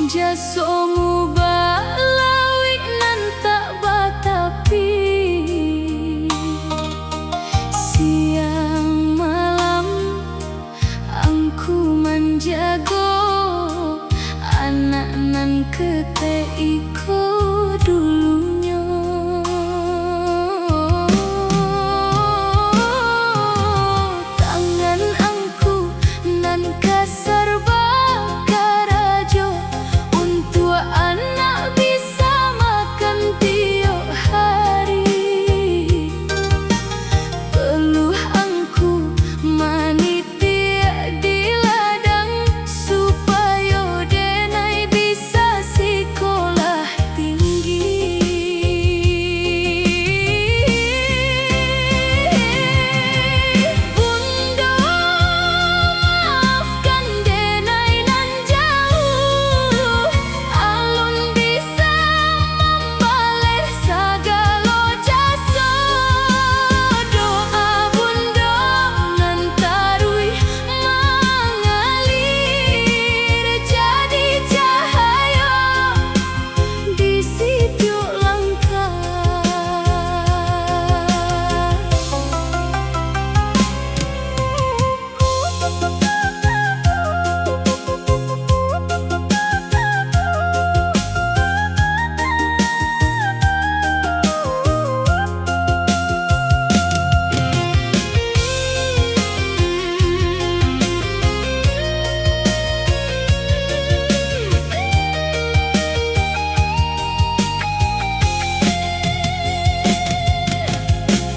Jasomu balawi nan tak batapi, siang malam angku menjago anak nan kete iko dulunya. Tangan angku nan kasar bakarajo untuk anak bisa makan tiap hari. Peluh angku manitia di ladang supaya denai bisa sekolah tinggi. Bunda maafkan denai nan jauh, alun bisa membalas segala jasa. Doa bunda nan tarui mengalir jadi cahaya di setiap langkah.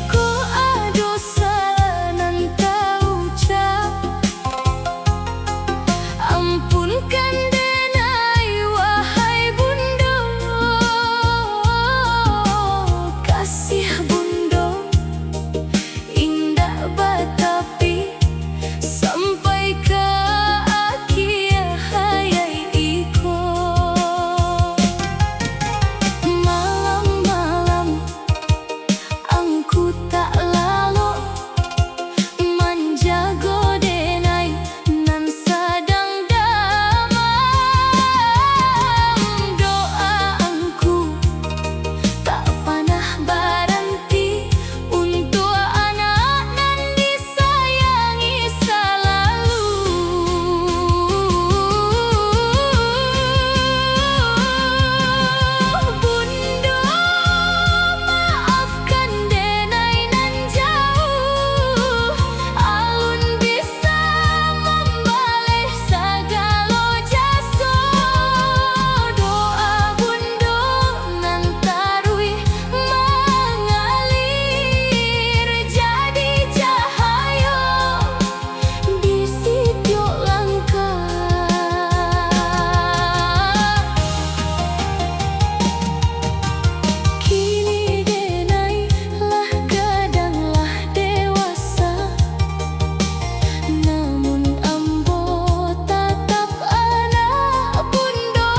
Ko ado salah nan tak ucap, ampunkan denai wahai bunda. Kasih bunda indah batapi sampai ke akhir hayat iko. Malam-malam angku tak lalu menjago denai nan sedang damam. Doa angku tak panah berhenti untuk anak nan disayangi selalu. Bunda maafkan denai nan jauh, alun bisa membalas segala jasa. Doa bunda nan tarui mengalir jadi cahaya di setiap langkah. Kini denai lah kadanglah dewasa, namun ambo tetap anak bunda.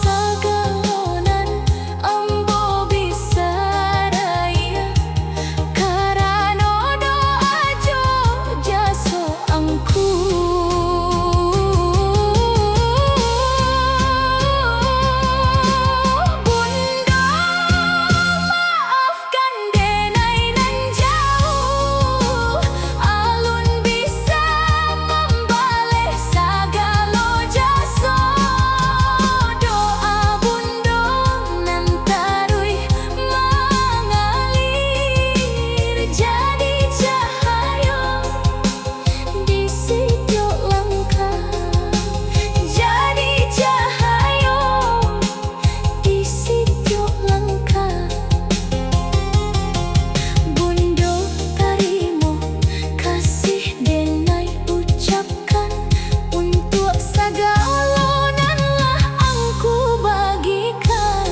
Segalonan ambo bisa raya karena doa jo jaso angku. Bunda maafkan denai nan jauh, alun bisa membalas segala jasa. Doa bunda nan tarui mengalir jadi cahaya di setiap langkah. Jadi cahaya di setiap langkah. Bunda tarimo kasih denai ucapkan untuk segala nan lah angku bagikan.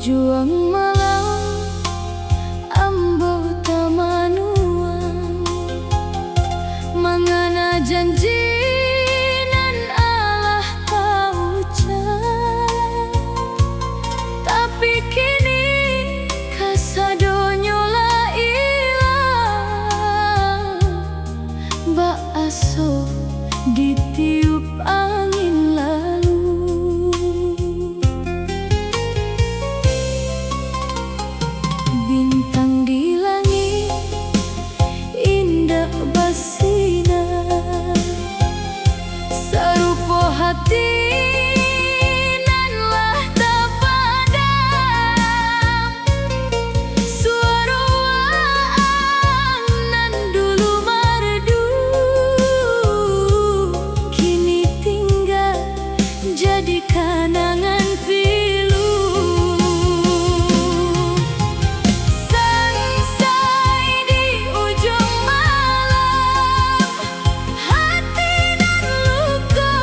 juang malam ambo tamanua mangana janji nan Allah tahu tapi kini kasadonyo la ilang baaso ditiup angin lalu. Bintang di langit indah basinar sarupo hati nan lah tapadam suara waang nan dulu merdu kini tinggal jadi kenangan pilu. Sampai di ujung malam hati dan luka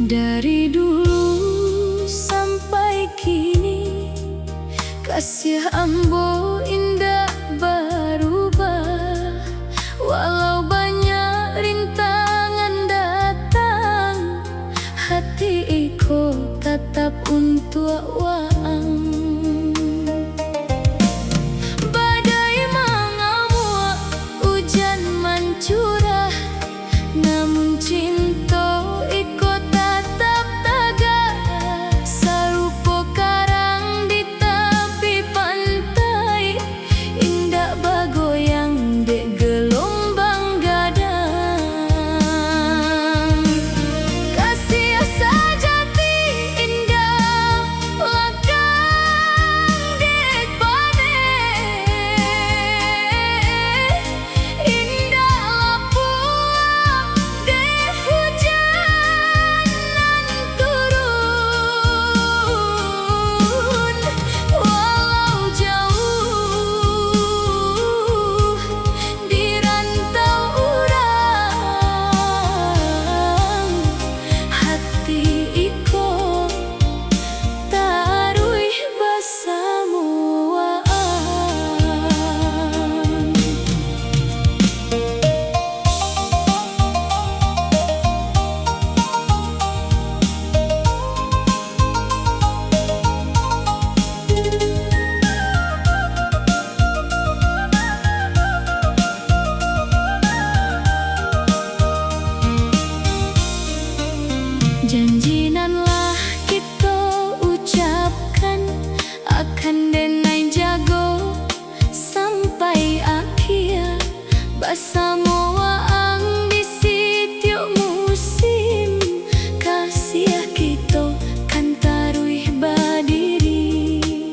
Dari dulu sampai kini, kasih ambo indah berubah. Walau banyak rintangan datang, hati iko tetap untuk waang. Badai mengamuk, hujan mencurah, namun cinta iko tetap tegar. Serupa karang di tepi pantai, indah bergoyang dek gelombang gadang. Kasih sejati indah lakang dek panen, indah lapuah dek hujan nan turun. Walau jauh di rantau urang, hati iko taruih bersama waang. Janjianlah kita ucapkan akan denai jago sampai akhir bersama waang di setiap musim. Kasih kita kan taruih berdiri.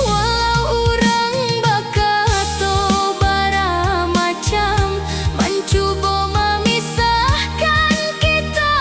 Walau orang berkata macam mencuba memisahkan kita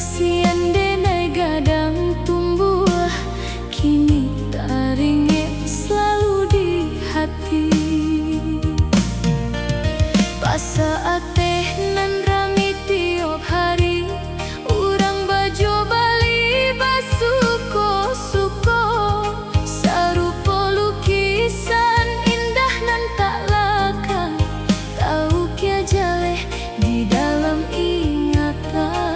saksian denai gadang tumbuh, kini taringe selalu di hati. Pasaat teh nan rami tiap hari, urang bajo bali basuko-suko, sarupo lukisan indah nan tak lakang, tahu kia jaleh di dalam ingatan.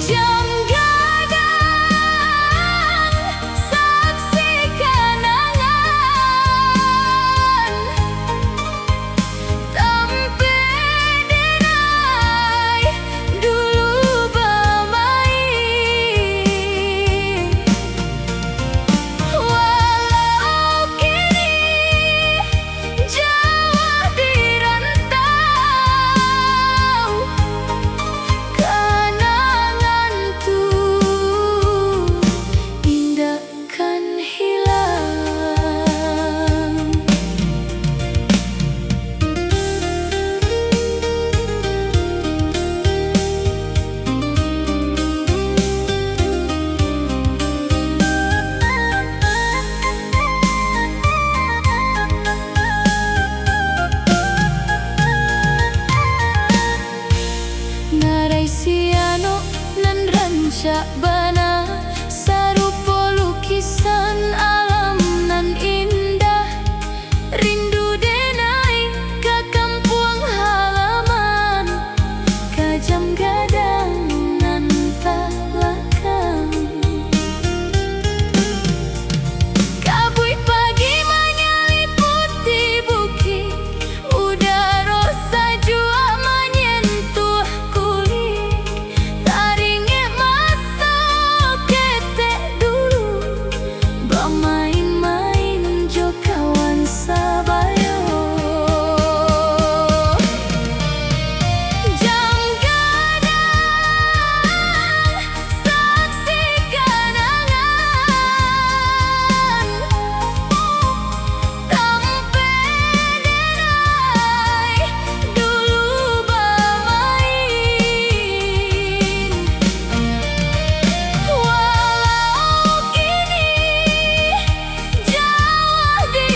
Jam gadang saksi kenangan, tampe denai dulu bermain. Walau kini jauh di rantau, kenangan tuh indah kan hilang. Ngarai siano nan rancak bana, sarupo lukisan alam nan indah, rindu denai ke kampung halaman, ke jam gadang nan tak lakang. Kabui pagi menyeliputi bukit, udara sajua menyentuh kulit, taringe masuk ketek dulu, bermain-main jo kawan sabayo. Jam gadang saksi kenangan, tampe denai dulu bermain. Walau kini jauh di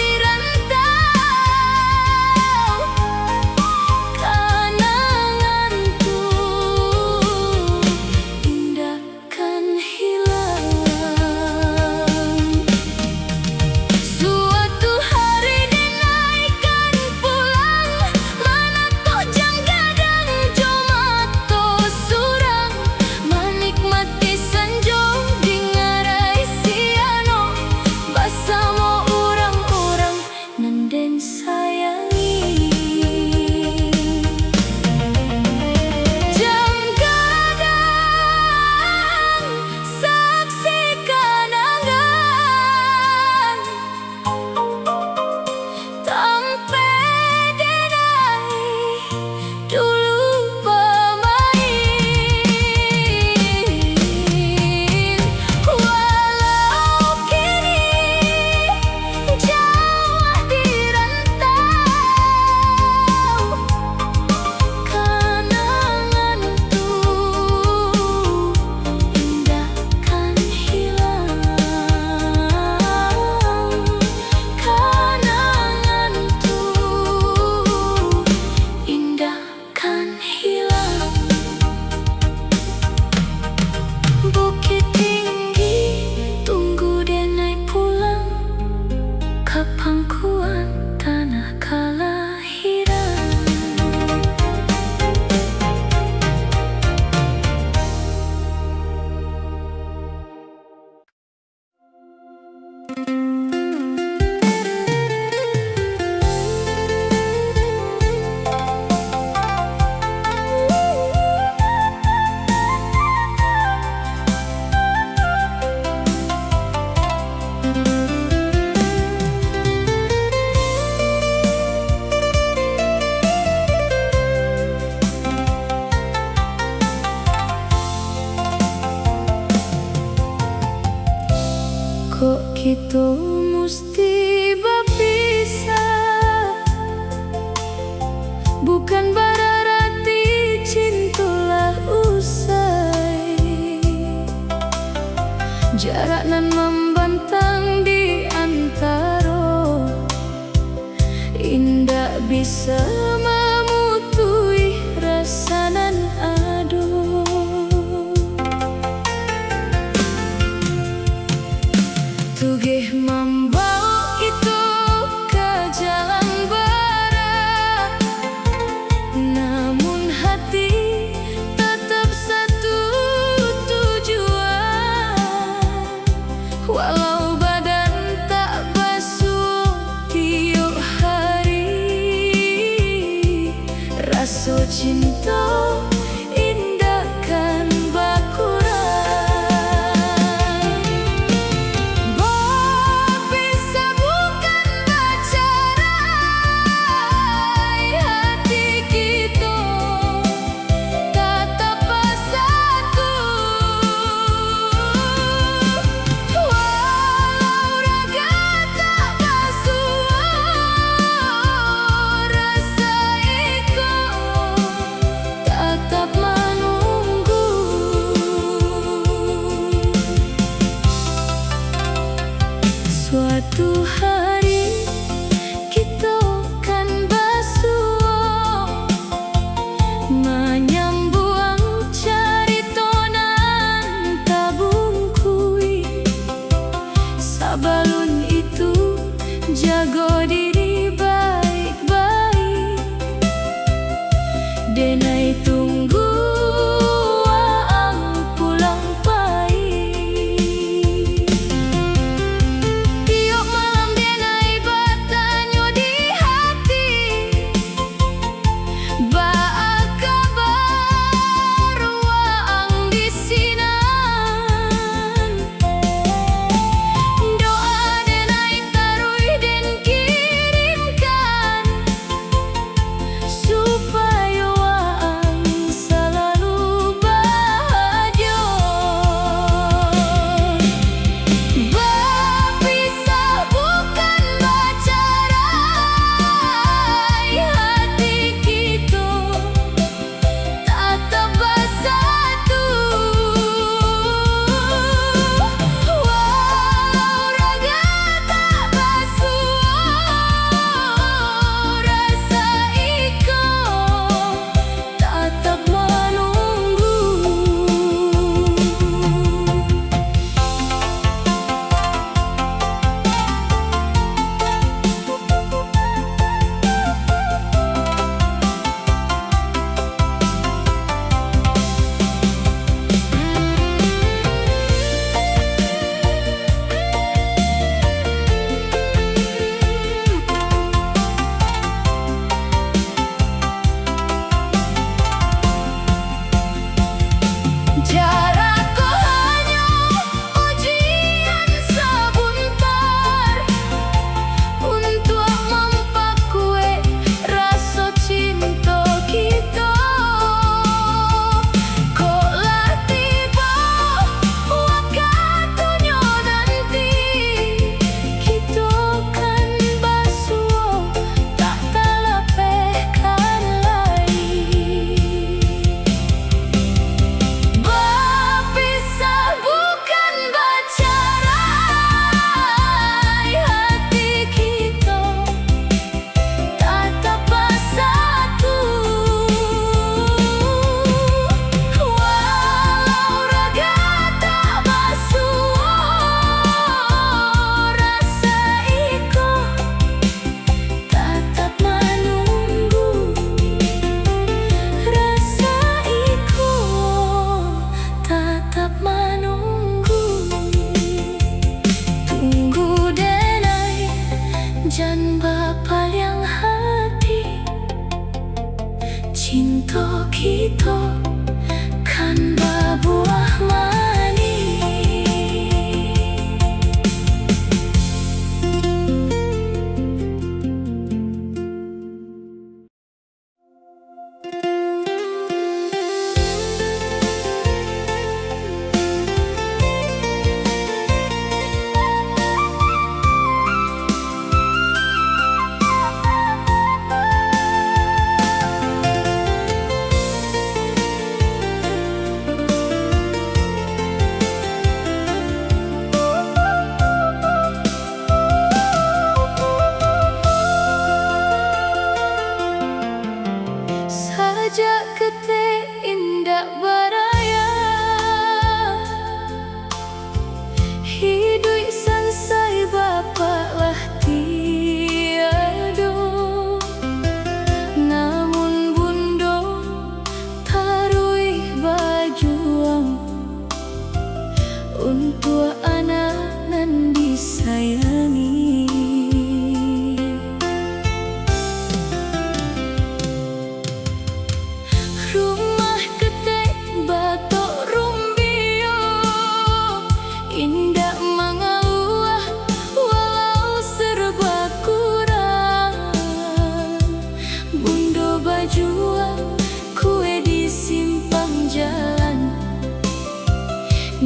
bisa memutui rasanan aduh. Tugih membawa itu ke jalan barat, namun hati tetap satu tujuan. Walau badan tak basuh tiap hari, rasa cinta indah kan bakurang. Bisa bukan bacarai hati kita tetap bersatu. Walau raga tak basuh, rasa ikut tetap menunggu. Suatu hari kita kan basuh, menyambuang carita nan tabungkui. Sabalun itu jaga diri baik-baik, denai tunggu waang pulang pahit. Tiap malam denai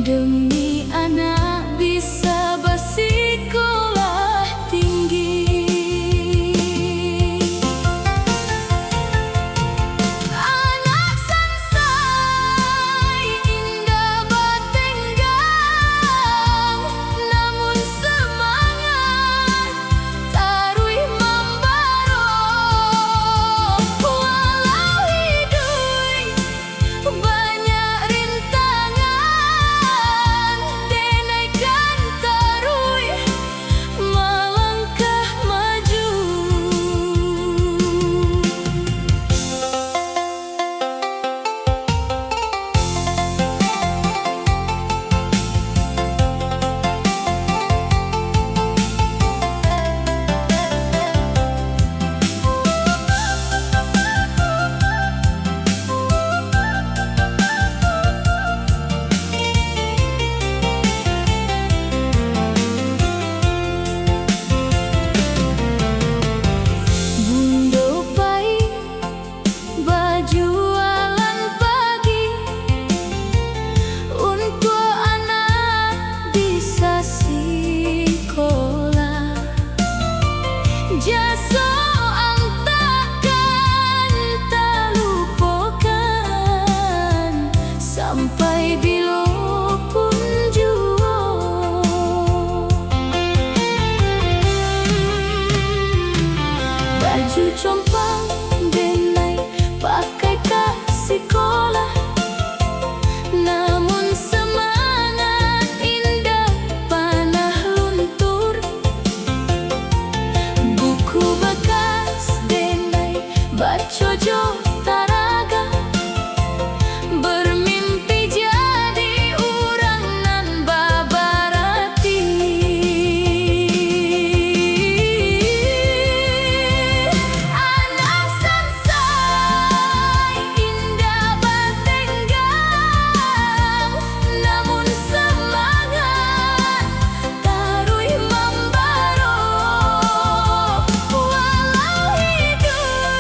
demi anak bisa bersekolah tinggi. Anak sansai indah bertenggang, namun semangat tarui membaro. Walau hidup banyak rintangan, denaikan tarui melangkah maju. Bundo pai berjualan pagi untuk anak bisa sekolah. Jasa takkan terlupakan sampai bila pun jua. Baju compang denai pakai ke sekolah, namun semangat indah panah luntur. Buku bekas denai bacojo taraga, bermimpi jadi urang nan babarati. Anak sansai indah bertenggang, namun semangat tarui membaro. Walau hidup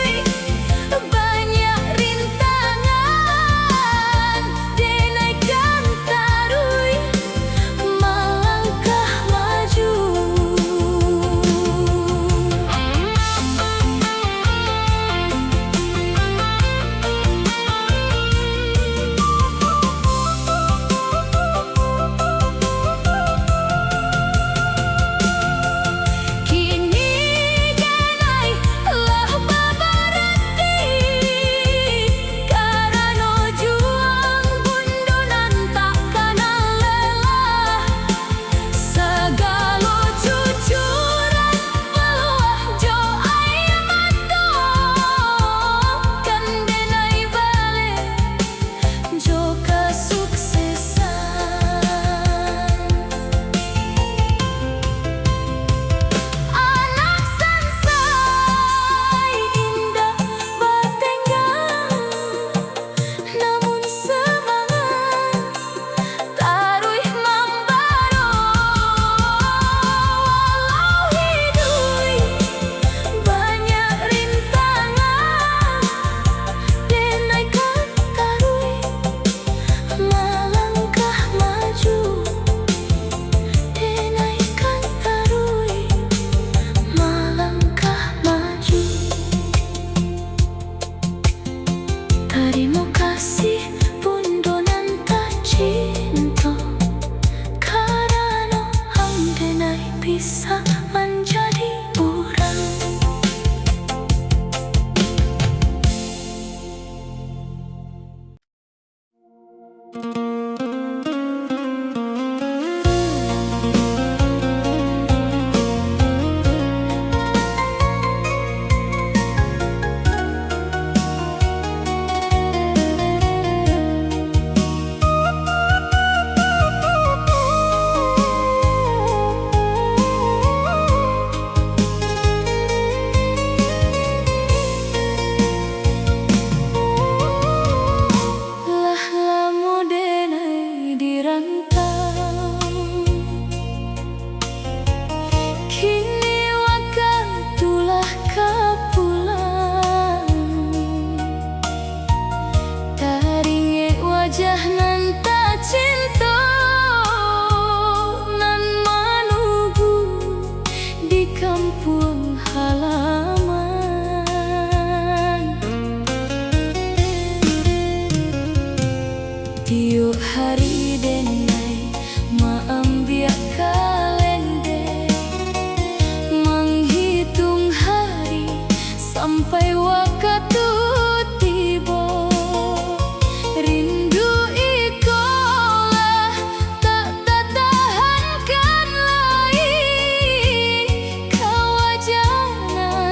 kampung halaman. Tiap hari denai maambiak kalender, menghitung hari sampai waktu tiba. Rindu ikolah tak tahankan lagi, kau wajana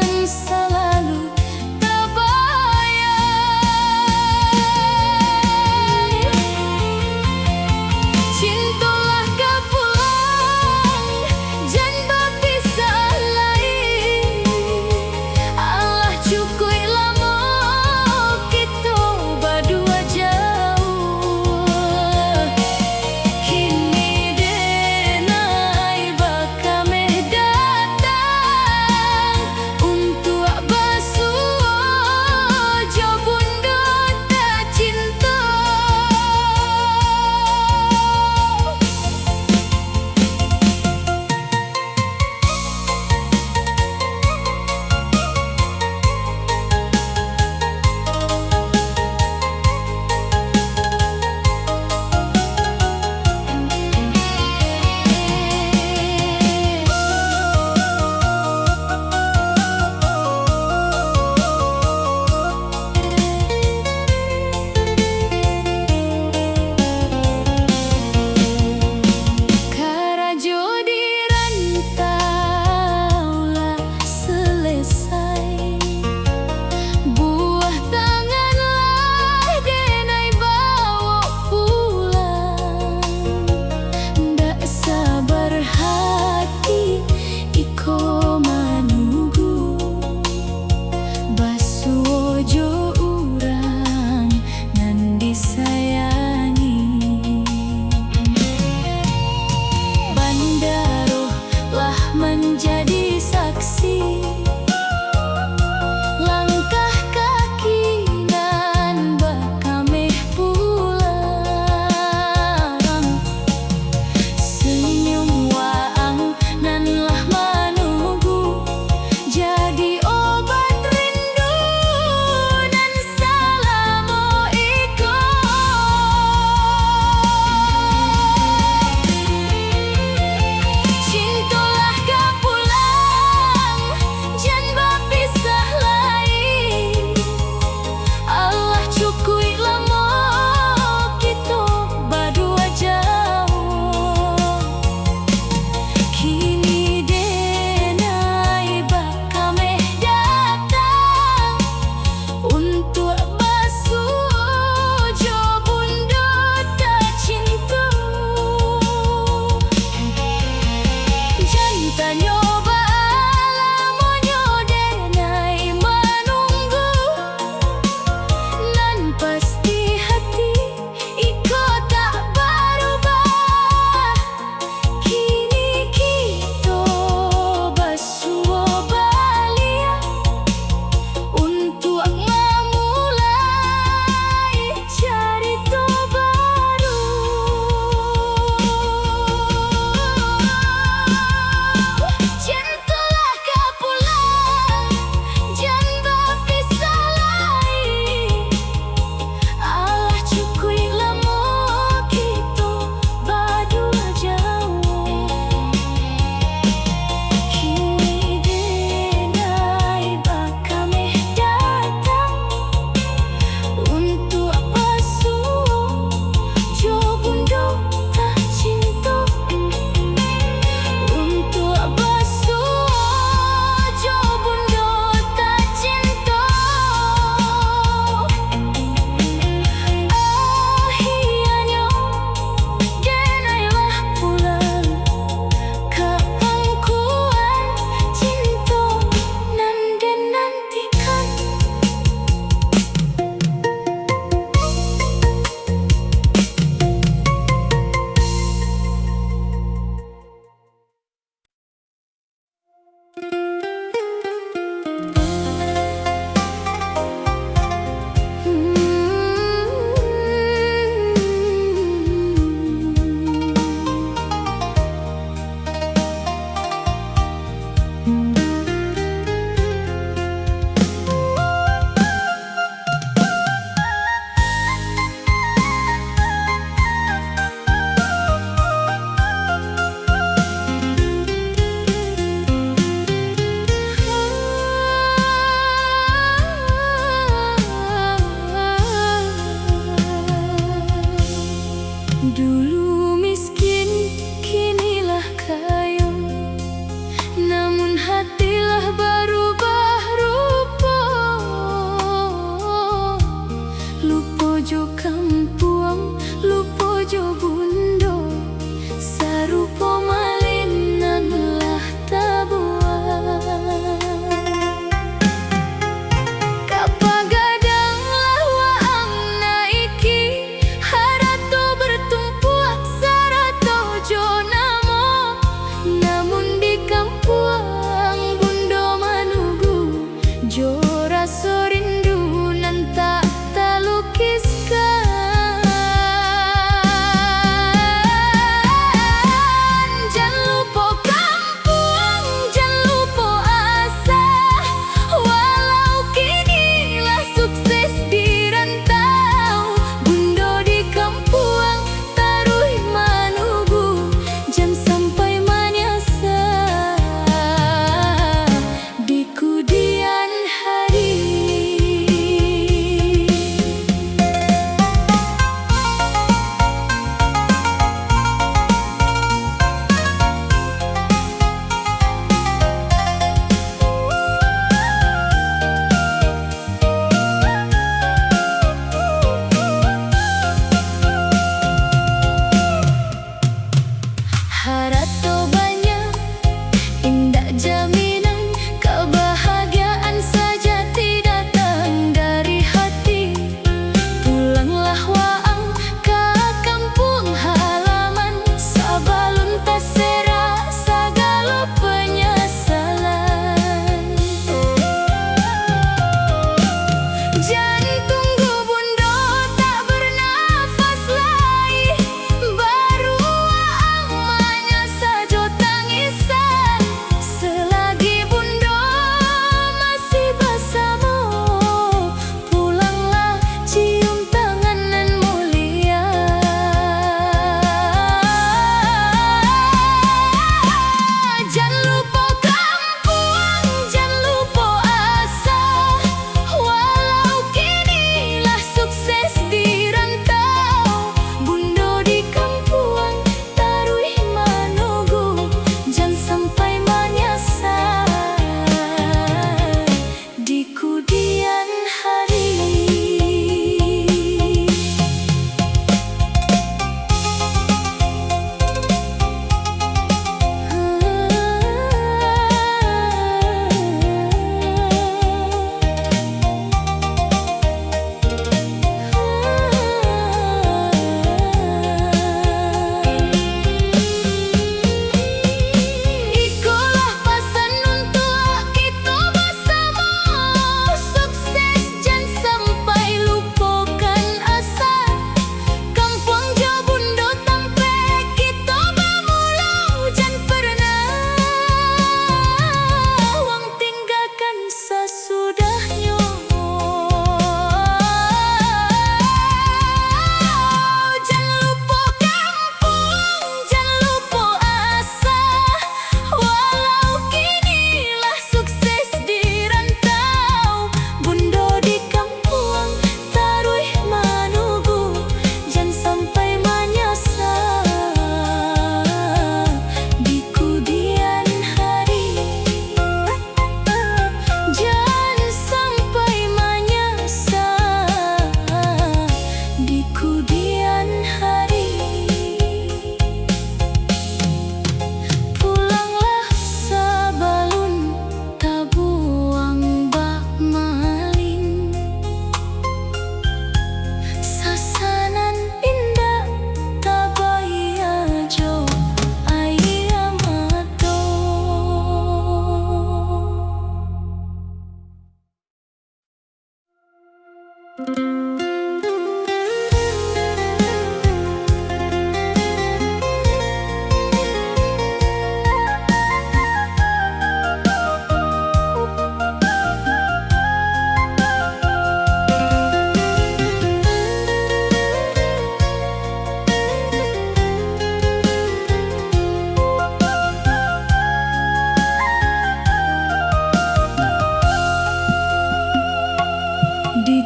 Di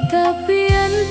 tepian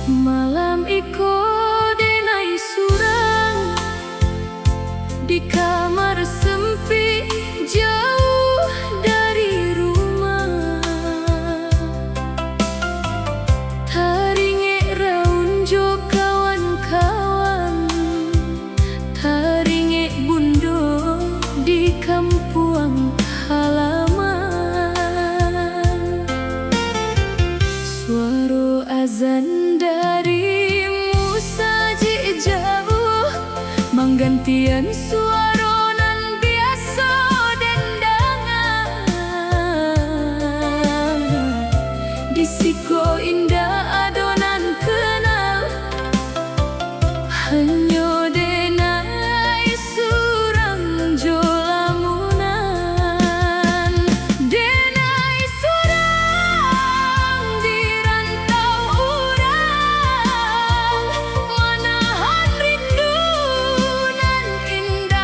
Malam iko denai surang di kamar sempit jauh dari rumah. Taringe raun jo kawan-kawan, taringe bundo di kampung halaman. Suara azan dari musaji jauh menggantian suara nan biasa dendangan. Di siko indah adonan kenal, hanya denai surang jo lamunan. Denai surang di rantau urang, menahan rindu nan indah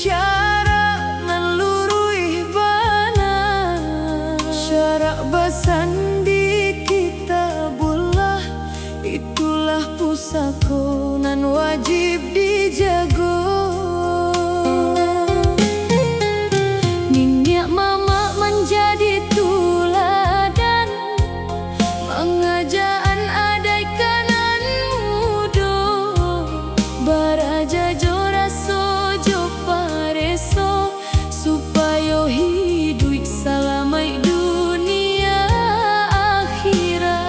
syarak nalurui bana, syarak basan di kitabullah, itulah pusako nan wajib dijago. Ningyak mama menjadi tuladan, mengajaan adai kanan mudo, baraja joraso jo pareso, supaya hidup salamai dunia akhirat.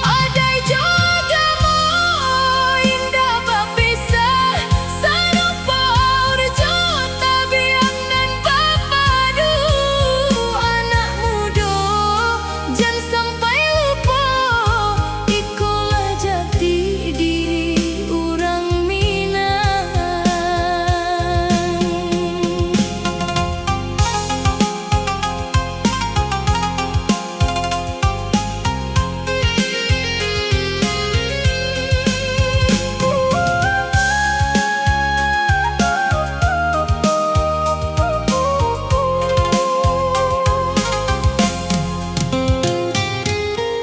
Adai juga mo indah bapisah, sarupa urjo tabiang nan papadu. Anak muda jangan sampai lupa, ikulah jati diri orang Minang.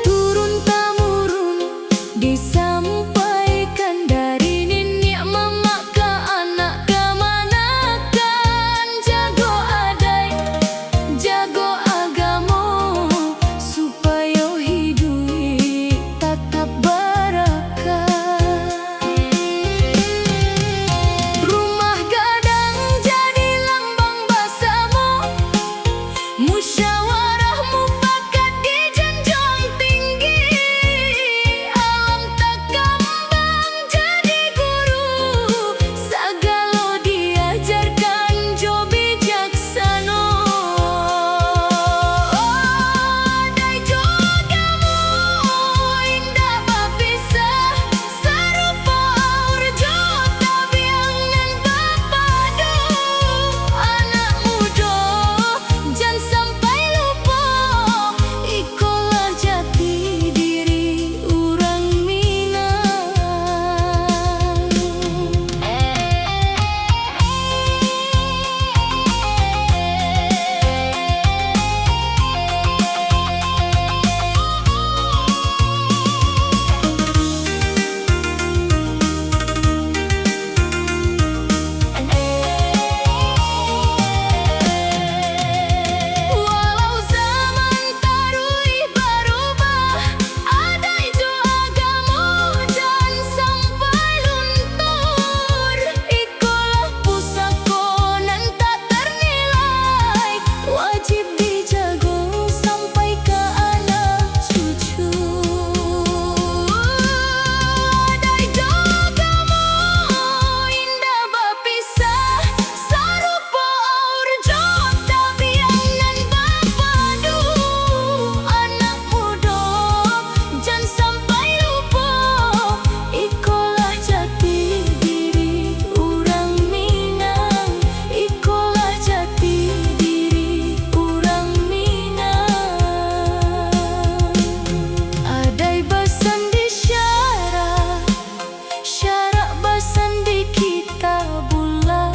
Turun-temurun disampaikan dari nenek mama ke anak kemanakan, jago adai, jago agamo, supaya hidup tetap barakah. Rumah gadang jadi lambang basamu, musyawarah mufakat dijunjung tinggi, alam tak kembang jadi guru, segala diajarkan jo bijaksana. Adai juga mo indah bapisah, sarupa urjo tabiang nan papadu. Anak muda jangan sampai lupa, ikulah jati diri orang Minang. Walau zaman tarui berubah, adai jo agamo jangan sampai luntur. Ikulah pusako nan tak ternilai, wajib dijago sampai ke anak cucu. Adai juga mo indah bapisah, sarupa urjo tabiang nan papadu. Anak muda jangan sampai lupa, ikulah jati diri orang Minang, ikulah jati diri orang Minang. Adai basan di syarak, syarak basan di kitabullah,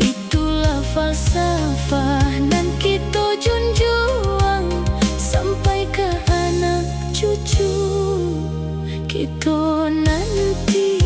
itulah falsafah nan kita junjung sampai ke anak cucu kita nanti.